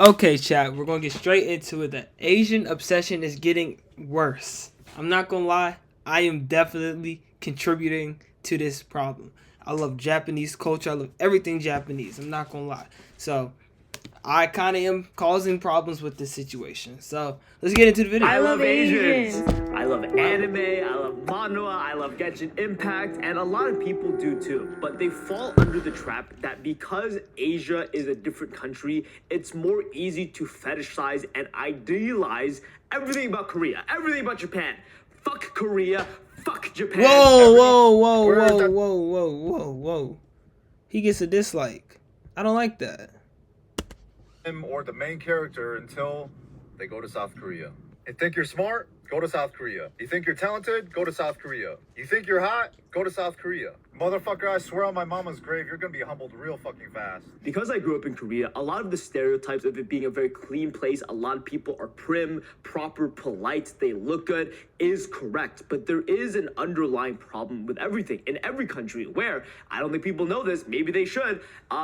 Okay, chat, we're gonna get straight into it. The Asian obsession is getting worse. I'm not gonna lie, I am definitely contributing to this problem. I love Japanese culture, I love everything Japanese. I'm not gonna lie. So, I kind of am causing problems with this situation. So, let's get into the video. I love Asians. I love anime, I love manhwa, I love Genshin Impact, and a lot of people do too. But they fall under the trap that because Asia is a different country, it's more easy to fetishize and idealize everything about Korea, everything about Japan. Fuck Korea, fuck Japan. Whoa. He gets a dislike. I don't like that. Him or the main character until they go to South Korea. You think you're smart? Go to South Korea. You think you're talented? Go to South Korea. You think you're hot? Go to South Korea. Motherfucker, I swear on my mama's grave, you're gonna be humbled real fucking fast. Because I grew up in Korea, a lot of the stereotypes of it being a very clean place, a lot of people are prim, proper, polite, they look good, is correct. But there is an underlying problem with everything in every country where, I don't think people know this, maybe they should,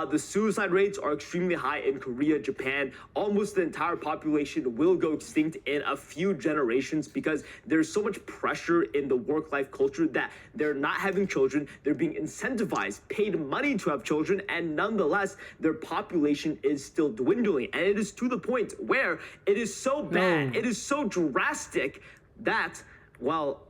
the suicide rates are extremely high in Korea, Japan. Almost the entire population will go extinct in a few generations because there's so much pressure in the work-life culture that they're not having children, they're being incentivized, paid money to have children, and nonetheless, their population is still dwindling. And it is to the point where it is so bad, it is so drastic that, well,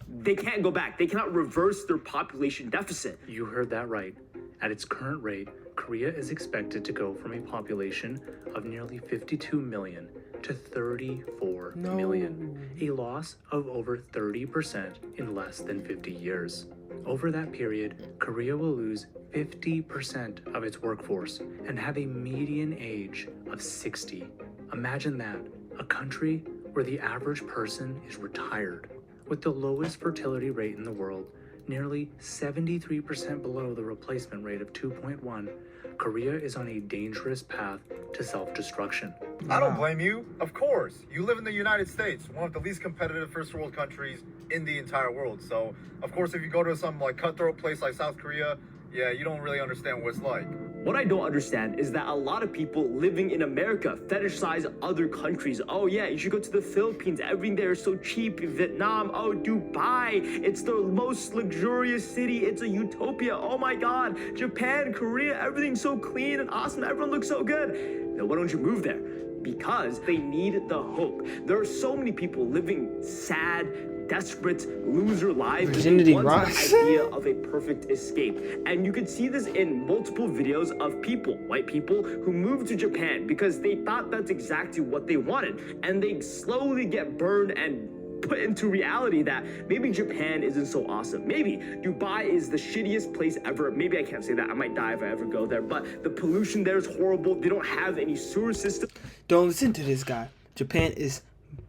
they can't go back. They cannot reverse their population deficit. You heard that right. At its current rate, Korea is expected to go from a population of nearly 52 million to 34 million, a loss of over 30% in less than 50 years. Over that period, Korea will lose 50% of its workforce and have a median age of 60. Imagine that, a country where the average person is retired, with the lowest fertility rate in the world, nearly 73% below the replacement rate of 2.1, Korea is on a dangerous path to self-destruction. I don't blame you. Of course. You live in the United States, one of the least competitive first world countries in the entire world. So, of course, if you go to some like cutthroat place like South Korea, yeah, you don't really understand what it's like. What I don't understand is that a lot of people living in America fetishize other countries. Oh yeah, you should go to the Philippines. Everything there is so cheap. Vietnam, oh, Dubai. It's the most luxurious city. It's a utopia. Oh my God. Japan, Korea, everything's so clean and awesome. Everyone looks so good. Now, why don't you move there? Because they need the hope. There are so many people living sad, desperate, loser lives. Virginity One's rocks. the idea of a perfect escape. And you can see this in multiple videos of people, white people, who moved to Japan because they thought that's exactly what they wanted. And they slowly get burned and put into reality that maybe Japan isn't so awesome. Maybe Dubai is the shittiest place ever. Maybe I can't say that. I might die if I ever go there. But the pollution there is horrible. They don't have any sewer system. Don't listen to this guy. Japan is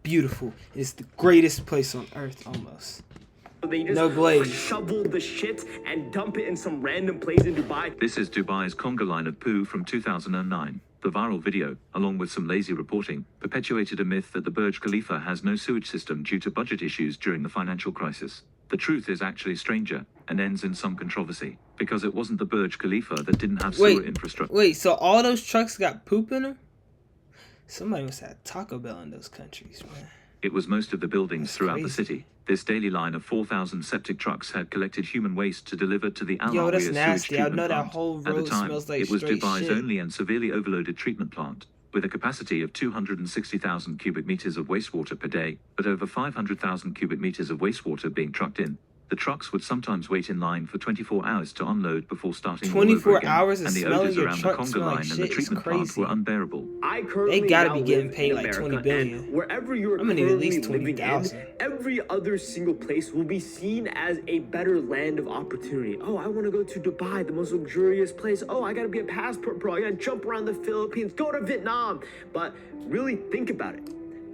beautiful. It's the greatest place on earth, almost. They just No glaze. shovel the shit and dump it in some random place in Dubai. This is Dubai's conga line of poo from 2009. The viral video, along with some lazy reporting, perpetuated a myth that the Burj Khalifa has no sewage system due to budget issues during the financial crisis. The truth is actually stranger and ends in some controversy, because it wasn't the Burj Khalifa that didn't have sewer infrastructure. Wait, so all those trucks got poop in them? Somebody must have Taco Bell in those countries, man. It was most of the buildings throughout the crazy. city. This daily line of 4,000 septic trucks had collected human waste to deliver to the Al Yo, that's Arabiya sewage nasty. I treatment know that plant. whole At the road time, smells like it was straight Dubai's shit. only and severely overloaded treatment plant, with a capacity of 260,000 cubic meters of wastewater per day, but over 500,000 cubic meters of wastewater being trucked in. The trucks would sometimes wait in line for 24 hours to unload before starting all over 24 again, hours of and the smelling odors your around the truck conga smell like line and the shit is treatment plant crazy. were unbearable. I currently They gotta now be getting live paid in like America, 20 billion. and wherever you're I'm gonna need at currently least living in, 20,000. every other single place will be seen as a better land of opportunity. Oh, I want to go to Dubai, the most luxurious place. Oh, I gotta be a passport pro. I gotta jump around the Philippines, go to Vietnam. But really think about it.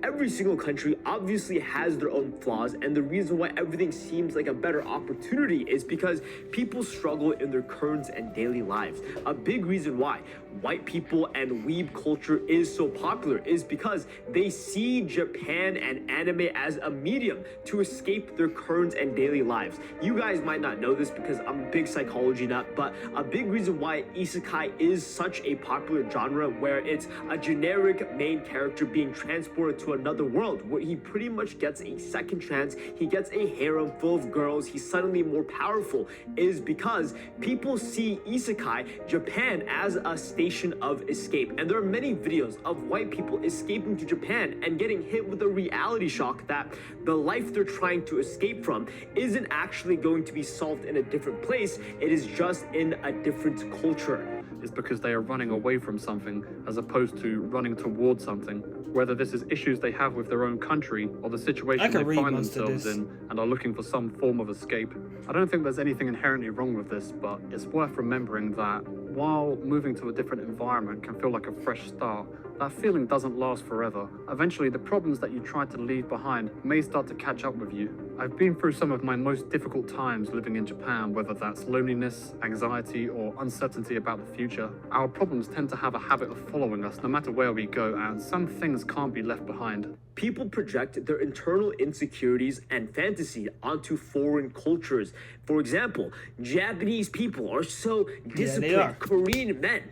every single country obviously has their own flaws, and the reason why everything seems like a better opportunity is because people struggle in their current and daily lives. A big reason why white people and weeb culture is so popular is because they see Japan and anime as a medium to escape their current and daily lives. You guys might not know this because I'm a big psychology nut, but a big reason why isekai is such a popular genre, where it's a generic main character being transported to another world where he pretty much gets a second chance, he gets a harem full of girls, he's suddenly more powerful, is because people see isekai Japan as a station of escape. And there are many videos of white people escaping to Japan and getting hit with a reality shock that the life they're trying to escape from isn't actually going to be solved in a different place, it is just in a different culture. Is because they are running away from something as opposed to running towards something. Whether this is issues they have with their own country or the situation they find themselves in and are looking for some form of escape. I don't think there's anything inherently wrong with this, but it's worth remembering that while moving to a different environment can feel like a fresh start, that feeling doesn't last forever. Eventually, the problems that you tried to leave behind may start to catch up with you. I've been through some of my most difficult times living in Japan, whether that's loneliness, anxiety, or uncertainty about the future. Our problems tend to have a habit of following us no matter where we go, and some things can't be left behind. People project their internal insecurities and fantasy onto foreign cultures. For example, Japanese people are so disciplined. are. Korean men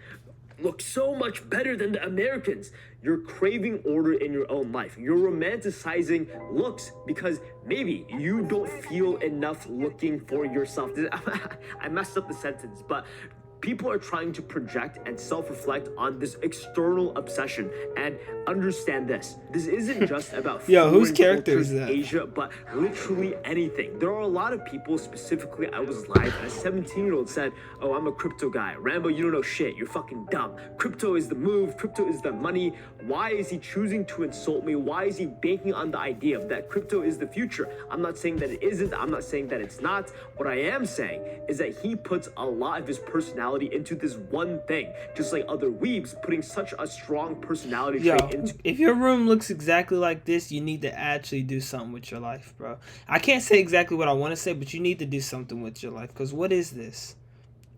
look so much better than the Americans. You're craving order in your own life. You're romanticizing looks because maybe you don't feel enough looking for yourself. I messed up the sentence, but people are trying to project and self-reflect on this external obsession. And understand this isn't just about Yo, whose foreign character cultures is that? in Asia, but literally anything. There are a lot of people, specifically I was live and a 17-year-old said, oh, I'm a crypto guy. Rambo, you don't know shit, you're fucking dumb. Crypto is the move, crypto is the money. Why is he choosing to insult me? Why is he banking on the idea that crypto is the future? I'm not saying that it isn't, I'm not saying that it's not. What I am saying is that he puts a lot of his personality into this one thing, just like other weebs putting such a strong personality Yo, trait into. if your room looks exactly like this, you need to actually do something with your life, bro. I can't say exactly what I want to say, but you need to do something with your life, because what is this?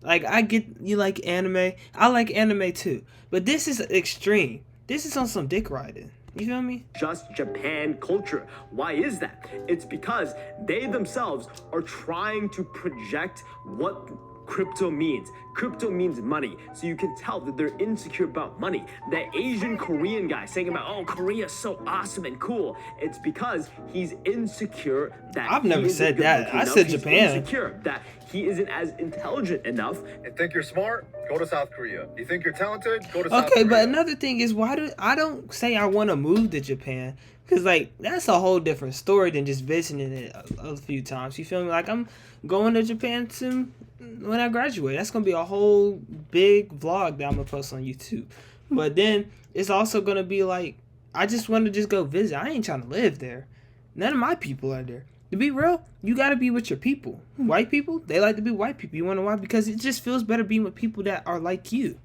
Like, I get you like anime. I like anime too, but this is extreme. This is on some dick riding. You feel me? Just Japan culture. Why is that? It's because they themselves are trying to project what crypto means. Crypto means money, so you can tell that they're insecure about money. That Asian Korean guy saying about, oh, Korea's so awesome and cool, it's because he's insecure that I've he never isn't said good that. looking I enough. said He's Japan. insecure that he isn't as intelligent enough. You think you're smart? Go to South Korea. You think you're talented? Go to South Korea. Okay, but another thing is, why do I don't say I want to move to Japan? Because, like, that's a whole different story than just visiting it a few times. You feel me? Like, I'm going to Japan soon when I graduate. That's going to be a whole big vlog that I'm going to post on YouTube. But then it's also going to be like, I just want to just go visit. I ain't trying to live there. None of my people are there. To be real, you got to be with your people. White people, they like to be white people. You want to know why? Because it just feels better being with people that are like you.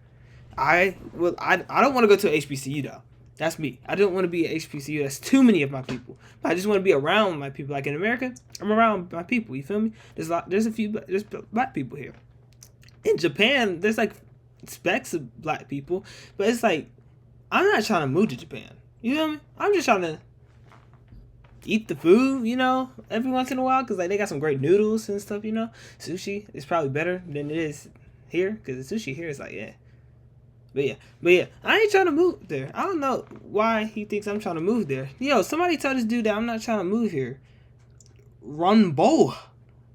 I don't want to go to a HBCU, though. That's me. I don't want to be at HBCU. That's too many of my people. But I just want to be around my people. Like in America, I'm around my people. You feel me? There's black people here. In Japan, there's like specks of black people, but it's like I'm not trying to move to Japan. You feel me? I'm just trying to eat the food, you know, every once in a while, because like they got some great noodles and stuff. You know, sushi is probably better than it is here, because the sushi here is like But yeah, I ain't trying to move there. I don't know why he thinks I'm trying to move there. Yo, somebody tell this dude that I'm not trying to move here. Rumbo.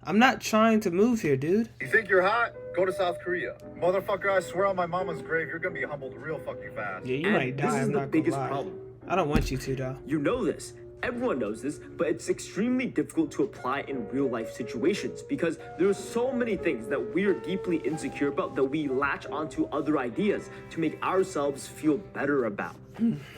I'm not trying to move here, dude. You think you're hot? Go to South Korea. Motherfucker, I swear on my mama's grave, you're gonna be humbled real fucking fast. Yeah, you And might this die. is I'm the not biggest gonna lie. problem. I don't want you to, though. You know this. Everyone knows this, but it's extremely difficult to apply in real life situations because there are so many things that we are deeply insecure about that we latch onto other ideas to make ourselves feel better about.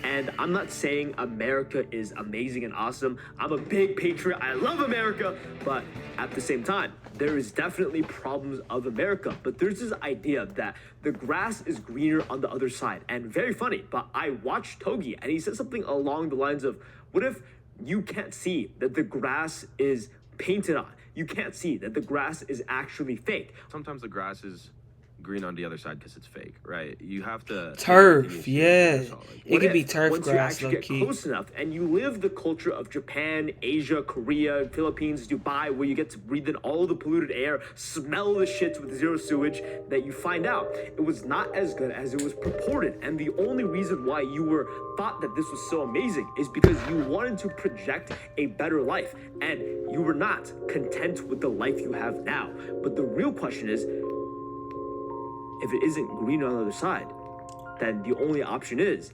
And I'm not saying America is amazing and awesome. I'm a big patriot. I love America. But at the same time, there is definitely problems of America. But there's this idea that the grass is greener on the other side. And very funny, but I watched Togi and he said something along the lines of, what if you can't see that the grass is painted on? You can't see that the grass is actually fake. Sometimes the grass is green on the other side because it's fake, right? You have to turf, yeah. It What could if, be turf once grass, you low actually key. get close enough and you live the culture of Japan, Asia, Korea, Philippines, Dubai, where you get to breathe in all the polluted air, smell the shits with zero sewage, that you find out it was not as good as it was purported. And the only reason why you thought that this was so amazing is because you wanted to project a better life and you were not content with the life you have now. But the real question is, if it isn't green on the other side, then the only option is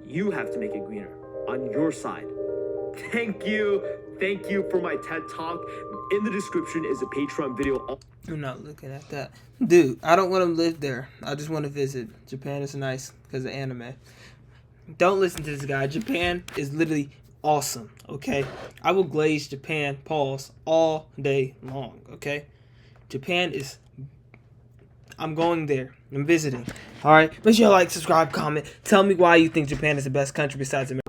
you have to make it greener on your side. Thank you for my TED Talk. In the description is a Patreon video. I'm not looking at that. Dude, I don't want to live there. I just want to visit. Japan is nice because of anime. Don't listen to this guy. Japan is literally awesome, okay? I will glaze Japan, pause, all day long, okay? Japan is... I'm going there. I'm visiting. All right? Make sure you like, subscribe, comment. Tell me why you think Japan is the best country besides America.